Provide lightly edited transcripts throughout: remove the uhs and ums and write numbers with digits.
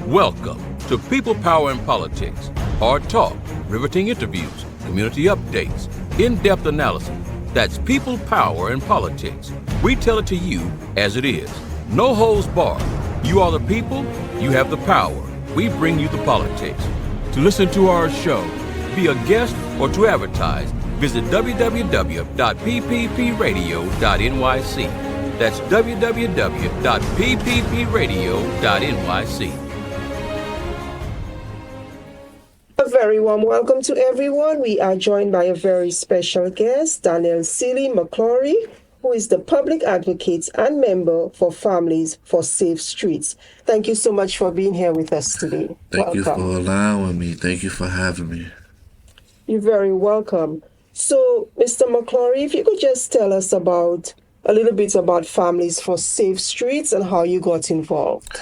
Welcome to People, Power, and Politics. Hard talk, riveting interviews, community updates, in-depth analysis. That's People, Power, and Politics. We tell it to you as it is. No holds barred. You are the people, you have the power. We bring you the politics. To listen to our show, be a guest, or to advertise, visit www.pppradio.nyc. That's www.pppradio.nyc. A very warm welcome to everyone. We are joined by a very special guest, Darnell Sealy-McCrorey, who is the public advocate and member for Families for Safe Streets. Thank you so much for being here with us today. Thank you for allowing me. Thank you for having me. You're very welcome. So, Mr. McCrorey, if you could just tell us a little bit about Families for Safe Streets and how you got involved.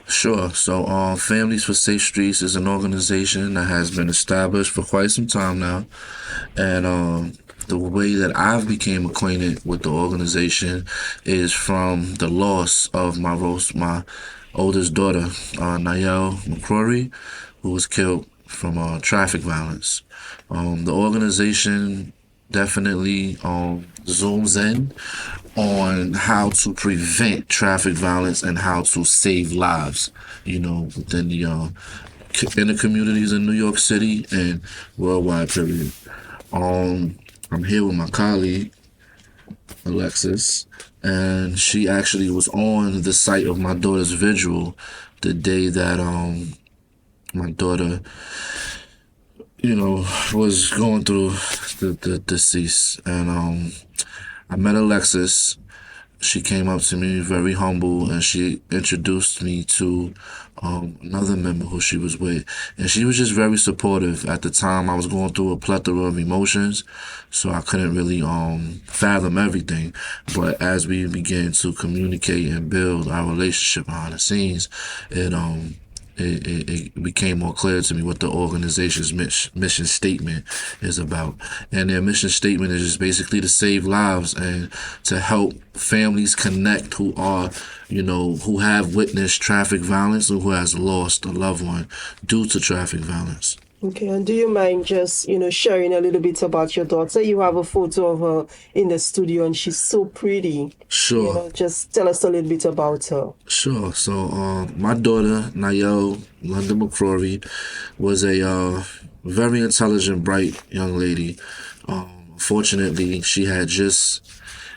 Sure. So, Families for Safe Streets is an organization that has been established for quite some time now. And the way that I've became acquainted with the organization is from the loss of my oldest daughter, Darnell McCrorey, who was killed from traffic violence. The organization definitely zooms in on how to prevent traffic violence and how to save lives, within the inner communities in New York City and worldwide, period. I'm here with my colleague, Alexis, and she actually was on the site of my daughter's vigil the day that my daughter was going through the decease. And I met Alexis. She came up to me very humble, and she introduced me to another member who she was with. And she was just very supportive. At the time, I was going through a plethora of emotions, so I couldn't really fathom everything. But as we began to communicate and build our relationship behind the scenes, it became more clear to me what the organization's mission statement is about. And their mission statement is just basically to save lives and to help families connect who have witnessed traffic violence or who has lost a loved one due to traffic violence. Okay, and do you mind just, sharing a little bit about your daughter? You have a photo of her in the studio, and she's so pretty. Sure. Just tell us a little bit about her. Sure. So, my daughter, Nayel London McCrorey, was a very intelligent, bright young lady. Fortunately, she had just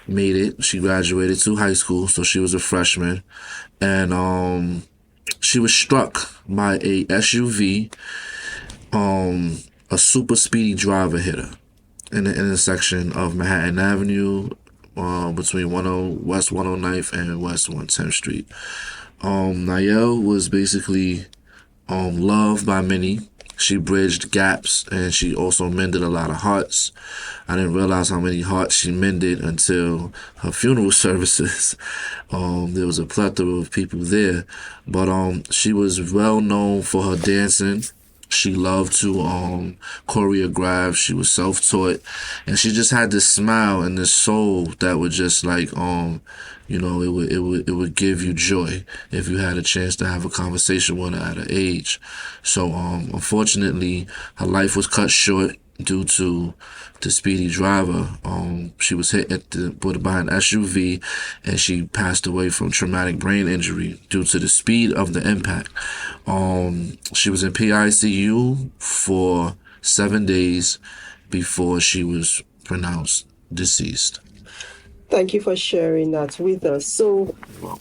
made it. She graduated to high school, so she was a freshman. And she was struck by a SUV. A super speedy driver hit her in the intersection of Manhattan Avenue between West 109th and West 110th Street. Nayel was basically loved by many. She bridged gaps, and she also mended a lot of hearts. I didn't realize how many hearts she mended until her funeral services. There was a plethora of people there. But she was well known for her dancing. She loved to choreograph. She was self-taught, and she just had this smile and this soul that would just it would give you joy if you had a chance to have a conversation with her at her age. So unfortunately, her life was cut short due to the speedy driver. She was hit by an SUV, and she passed away from traumatic brain injury due to the speed of the impact. She was in PICU for 7 days before she was pronounced deceased. Thank you for sharing that with us. So,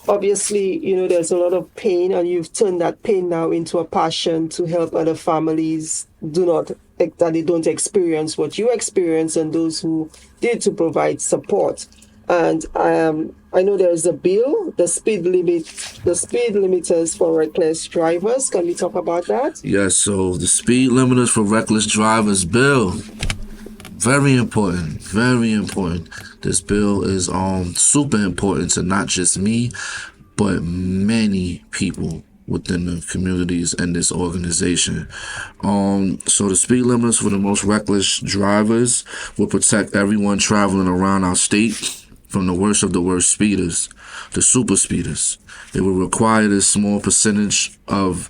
obviously, there's a lot of pain, and you've turned that pain now into a passion to help other families that they don't experience what you experience, and those who did, to provide support. And I know there is a bill, the speed limiters for reckless drivers. Can we talk about that? Yes. So the speed limiters for reckless drivers bill, very important, very important. This bill is super important to not just me, but many people within the communities and this organization. So the speed limits for the most reckless drivers will protect everyone traveling around our state from the worst of the worst speeders, the super speeders. It would require this small percentage of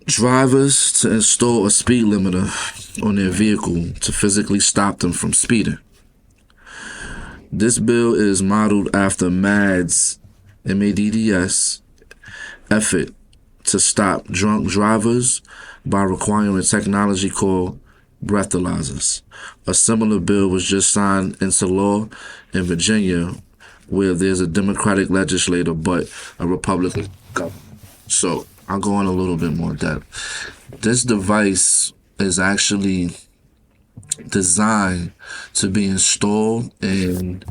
drivers to install a speed limiter on their vehicle to physically stop them from speeding. This bill is modeled after MADS, MADDS, effort to stop drunk drivers by requiring technology called breathalyzers. A similar bill was just signed into law in Virginia, where there's a Democratic legislator but a Republican governor. So I'll go on a little bit more depth. This device is actually designed to be installed in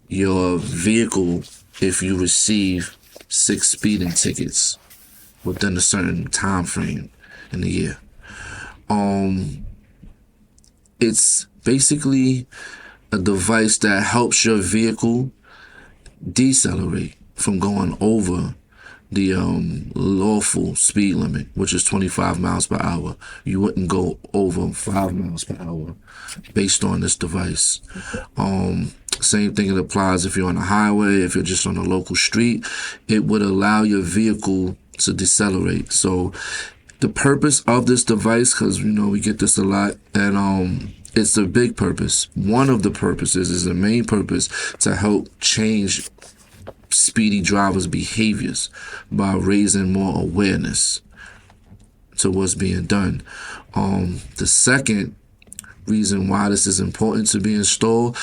your vehicle if you receive 6 speeding tickets within a certain time frame in the year. It's basically a device that helps your vehicle decelerate from going over the lawful speed limit, which is 25 miles per hour. You wouldn't go over 5 miles per hour based on this device. Same thing it applies if you're on a highway, if you're just on a local street. It would allow your vehicle to decelerate. So the purpose of this device, because we get this a lot, and it's a big purpose. One of the purposes is the main purpose to help change speedy drivers' behaviors by raising more awareness to what's being done. The second reason why this is important to be installed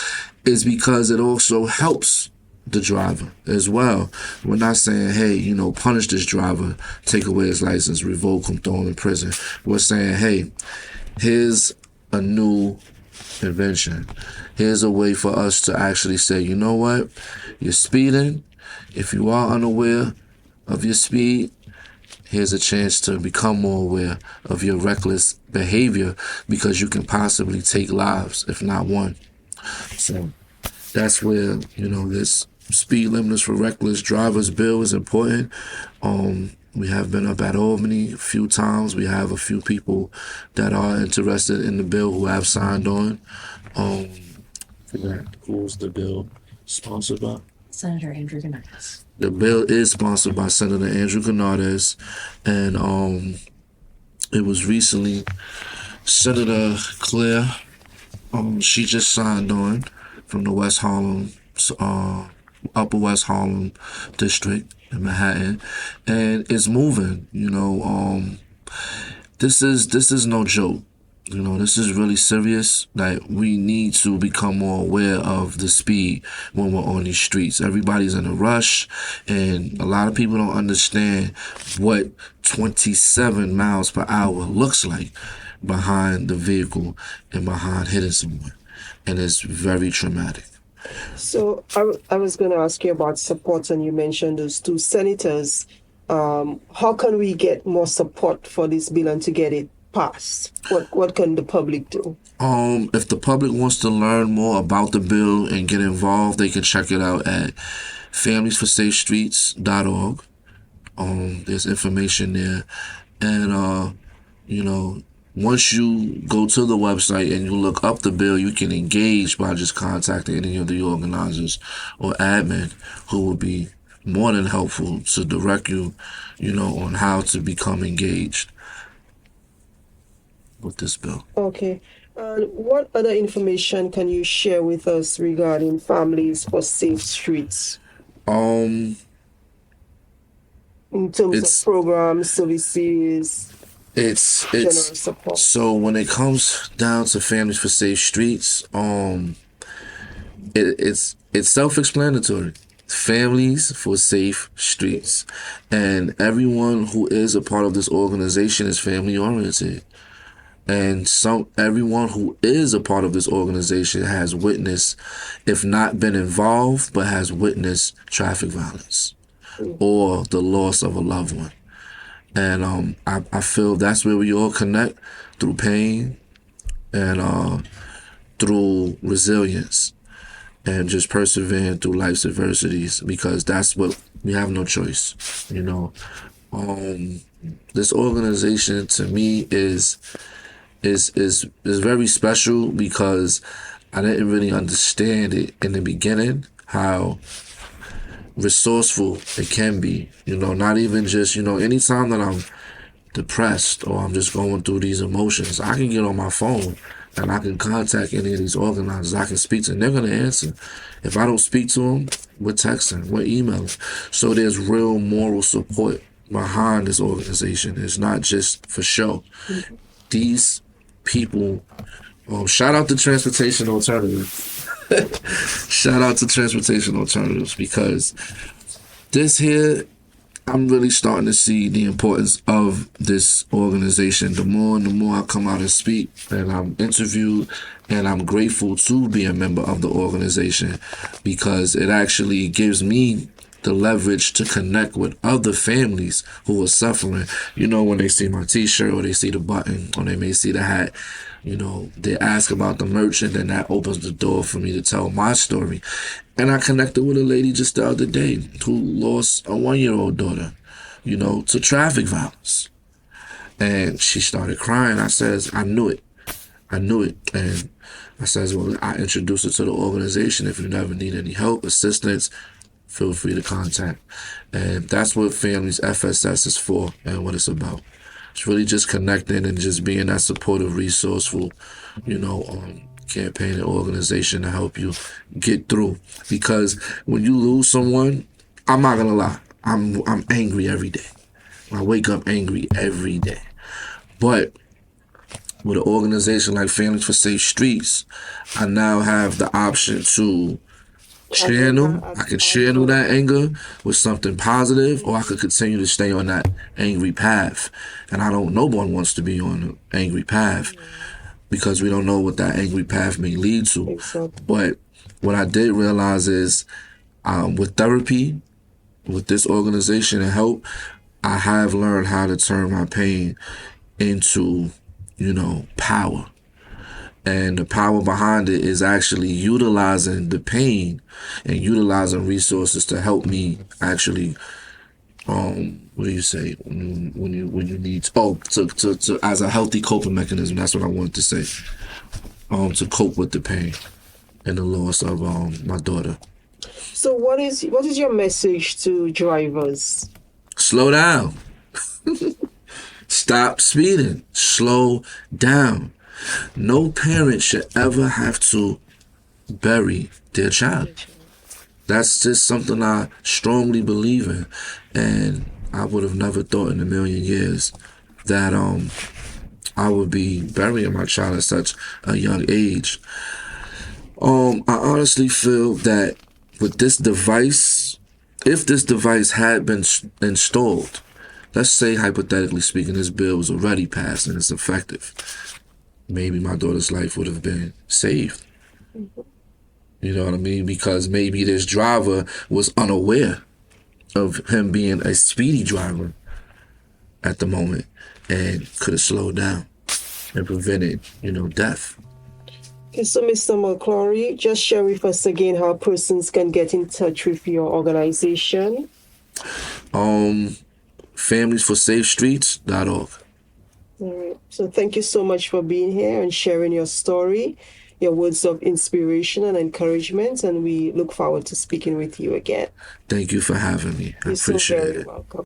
is because it also helps the driver as well. We're not saying, hey, punish this driver, take away his license, revoke him, throw him in prison. We're saying, hey, here's a new invention. Here's a way for us to actually say, you know what? You're speeding. If you are unaware of your speed, here's a chance to become more aware of your reckless behavior, because you can possibly take lives, if not one. So that's where, this speed limiters for reckless drivers bill is important. We have been up at Albany a few times. We have a few people that are interested in the bill who have signed on. I forgot who's the bill sponsored by? Senator Andrew Gannardes. The bill is sponsored by Senator Andrew Gannardes, and it was recently Senator Claire. She just signed on from the West Harlem, Upper West Harlem district in Manhattan, and it's moving. This is no joke. This is really serious. Like, we need to become more aware of the speed when we're on these streets. Everybody's in a rush, and a lot of people don't understand what 27 miles per hour looks like behind the vehicle and behind hitting someone. And it's very traumatic. So I was going to ask you about support, and you mentioned those 2 senators. How can we get more support for this bill and to get it passed? What can the public do? If the public wants to learn more about the bill and get involved, they can check it out at familiesforsafestreets.org. There's information there. And, once you go to the website and you look up the bill, you can engage by just contacting any of the organizers or admin, who will be more than helpful to direct you, on how to become engaged with this bill. Okay. What other information can you share with us regarding Families for Safe Streets? In terms of programs, services, general support. So when it comes down to Families for Safe Streets, it's self-explanatory. Families for Safe Streets, and everyone who is a part of this organization is family oriented. And everyone who is a part of this organization has witnessed, if not been involved, but has witnessed traffic violence or the loss of a loved one. And I feel that's where we all connect, through pain and through resilience, and just persevering through life's adversities, because that's what we have. No choice. This organization to me is very special, because I didn't really understand it in the beginning, how resourceful it can be. Not even just, anytime that I'm depressed or I'm just going through these emotions, I can get on my phone and I can contact any of these organizers. I can speak to them. They're going to answer. If I don't speak to them, we're texting, we're emailing. So there's real moral support behind this organization. It's not just for show. These people, shout out to Transportation Alternatives. Shout out to Transportation Alternatives, because this here, I'm really starting to see the importance of this organization. The more and the more I come out and speak and I'm interviewed, and I'm grateful to be a member of the organization, because it actually gives me the leverage to connect with other families who are suffering. When they see my t-shirt or they see the button or they may see the hat, they ask about the merch, and then that opens the door for me to tell my story. And I connected with a lady just the other day who lost a 1-year-old daughter, to traffic violence. And she started crying. I says, I knew it. And I says, well, I introduced her to the organization. If you never need any help, assistance, feel free to contact. And that's what Families FSS is for and what it's about. It's really just connecting and just being that supportive, resourceful, campaign and organization to help you get through. Because when you lose someone, I'm not gonna lie, I'm angry every day. I wake up angry every day. But with an organization like Families for Safe Streets, I now have the option to channel. I can channel that anger with something positive, or I could continue to stay on that angry path. And no one wants to be on an angry path, because we don't know what that angry path may lead to. Exactly. But what I did realize is, with therapy, with this organization and help, I have learned how to turn my pain into, power. And the power behind it is actually utilizing the pain and utilizing resources to help me actually, what do you say when you need to as a healthy coping mechanism. That's what I wanted to say. To cope with the pain and the loss of my daughter. So what is your message to drivers? Slow down. Stop speeding. Slow down. No parent should ever have to bury their child. That's just something I strongly believe in. And I would have never thought in a million years that I would be burying my child at such a young age. I honestly feel that with this device, if this device had been installed, let's say hypothetically speaking, this bill was already passed and it's effective, maybe my daughter's life would have been saved. You know what I mean? Because maybe this driver was unaware of him being a speedy driver at the moment and could have slowed down and prevented, death. Okay, so Mr. McCrorey, just share with us again how persons can get in touch with your organization. FamiliesForSafeStreets.org. All right. So thank you so much for being here and sharing your story, your words of inspiration and encouragement, and we look forward to speaking with you again. Thank you for having me. I appreciate so very it. welcome.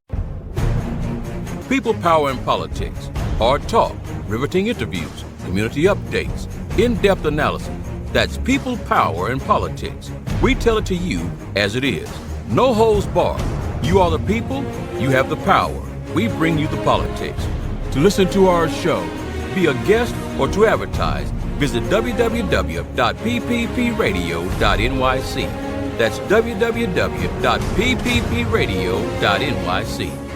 People, power, and politics. Hard talk, riveting interviews, community updates, in-depth analysis. That's people, power, and politics. We tell it to you as it is. No holds barred. You are the people. You have the power. We bring you the politics. To listen to our show, be a guest, or to advertise, visit www.pppradio.nyc. That's www.pppradio.nyc.